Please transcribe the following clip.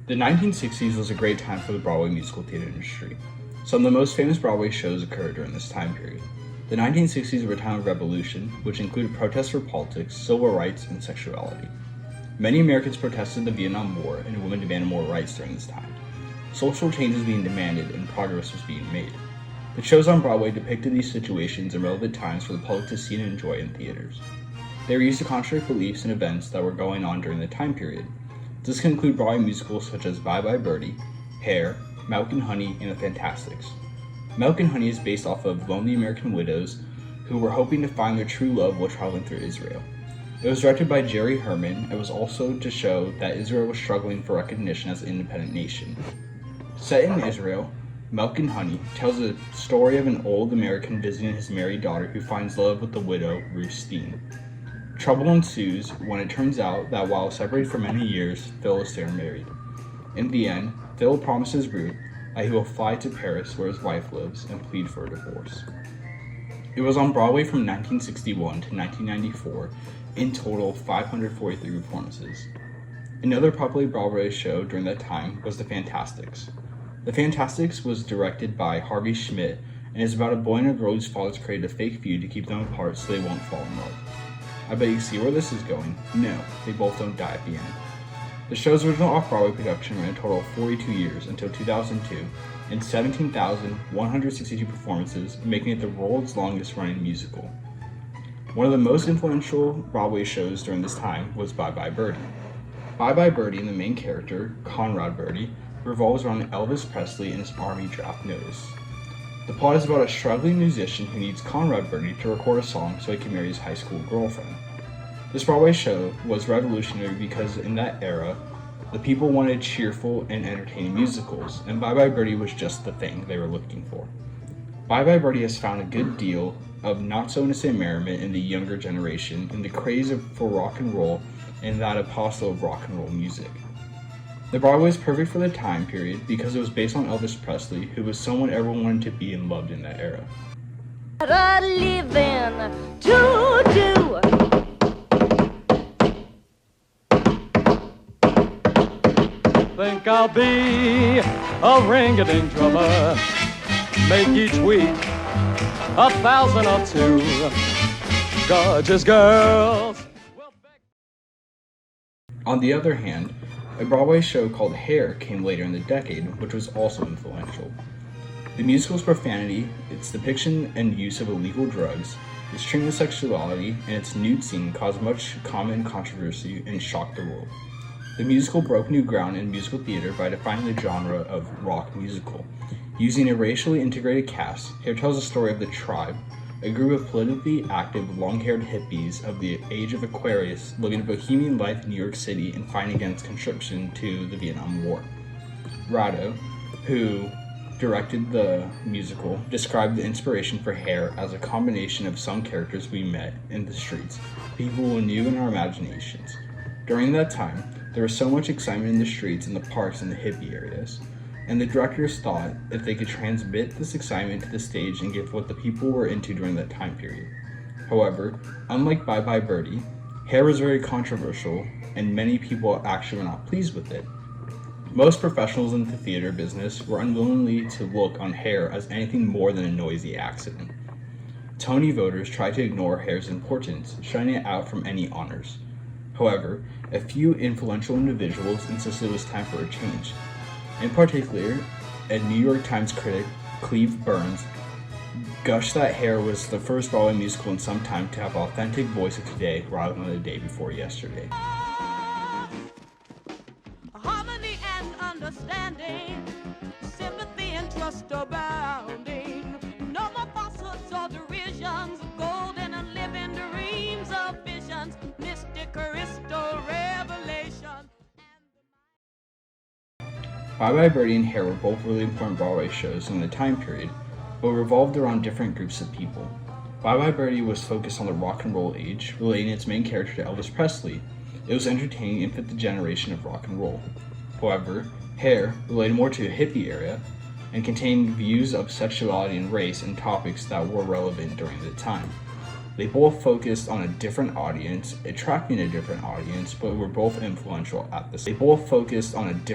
The 1960s was a great time for the Broadway musical theater industry. Some of the most famous Broadway shows occurred during this time period. The 1960s were a time of revolution, which included protests for politics, civil rights, and sexuality. Many Americans protested the Vietnam War, and women demanded more rights during this time. Social change was being demanded, and progress was being made. The shows on Broadway depicted these situations in relevant times for the public to see and enjoy in theaters. They were used to contradict beliefs and events that were going on during the time period. This can include Broadway musicals such as Bye Bye Birdie, Hair, Milk and Honey, and The Fantastics. Milk and Honey is based off of lonely American widows who were hoping to find their true love while traveling through Israel. It was directed by Jerry Herman and was also to show that Israel was struggling for recognition as an independent nation. Set in Israel, Milk and Honey tells the story of an old American visiting his married daughter who finds love with the widow, Ruth Steen. Trouble ensues when it turns out that while separated for many years, Phil is still married. In the end, Phil promises Ruth that he will fly to Paris where his wife lives and plead for a divorce. It was on Broadway from 1961 to 1994, in total 543 performances. Another popular Broadway show during that time was The Fantastics. The Fantastics was directed by Harvey Schmidt and is about a boy and a girl whose fathers created a fake feud to keep them apart so they won't fall in love. I bet you see where this is going. No, they both don't die at the end. The show's original off-Broadway production ran a total of 42 years until 2002 and 17,162 performances, making it the world's longest-running musical. One of the most influential Broadway shows during this time was Bye Bye Birdie. Bye Bye Birdie and the main character, Conrad Birdie, revolves around Elvis Presley and his Army draft notice. The plot is about a struggling musician who needs Conrad Birdie to record a song so he can marry his high school girlfriend. This Broadway show was revolutionary because in that era, the people wanted cheerful and entertaining musicals, and Bye Bye Birdie was just the thing they were looking for. Bye Bye Birdie has found a good deal of not-so-innocent merriment in the younger generation and the craze for rock and roll and that apostle of rock and roll music. The Broadway was perfect for the time period because it was based on Elvis Presley, who was someone everyone wanted to be and loved in that era. Think I'll be a ring-a-ding drummer, make each week 1,000 or 2 gorgeous girls. On the other hand, a Broadway show called Hair came later in the decade, which was also influential. The musical's profanity, its depiction and use of illegal drugs, its treatment of sexuality, and its nude scene caused much comment and controversy and shocked the world. The musical broke new ground in musical theater by defining the genre of rock musical. Using a racially integrated cast, Hair tells the story of the Tribe, a group of politically active, long-haired hippies of the age of Aquarius living a bohemian life in New York City and fighting against conscription to the Vietnam War. Rado, who directed the musical, described the inspiration for Hair as a combination of some characters we met in the streets, people we knew in our imaginations. During that time, there was so much excitement in the streets and the parks and the hippie areas, and the directors thought if they could transmit this excitement to the stage and give what the people were into during that time period. However, unlike Bye Bye Birdie, Hair was very controversial, and many people actually were not pleased with it. Most professionals in the theater business were unwilling to look on Hair as anything more than a noisy accident. Tony voters tried to ignore Hair's importance, shutting it out from any honors. However, a few influential individuals insisted it was time for a change. In particular, a New York Times critic, Cleve Burns, gushed that Hair was the first Broadway musical in some time to have an authentic voice of today rather than the day before yesterday. Harmony and understanding, sympathy and trust abounding. No more falsehoods or derisions, golden and living dreams of visions, mystic crystal revelation. Bye Bye Birdie and Hair were both really important Broadway shows in the time period, but revolved around different groups of people. Bye Bye Birdie was focused on the rock and roll age, relating its main character to Elvis Presley. It was entertaining and fit the generation of rock and roll. However, Hair related more to a hippie era and contained views of sexuality and race and topics that were relevant during the time. They both focused on a different audience, attracting a different audience, but were both influential at the same time. They both focused on a different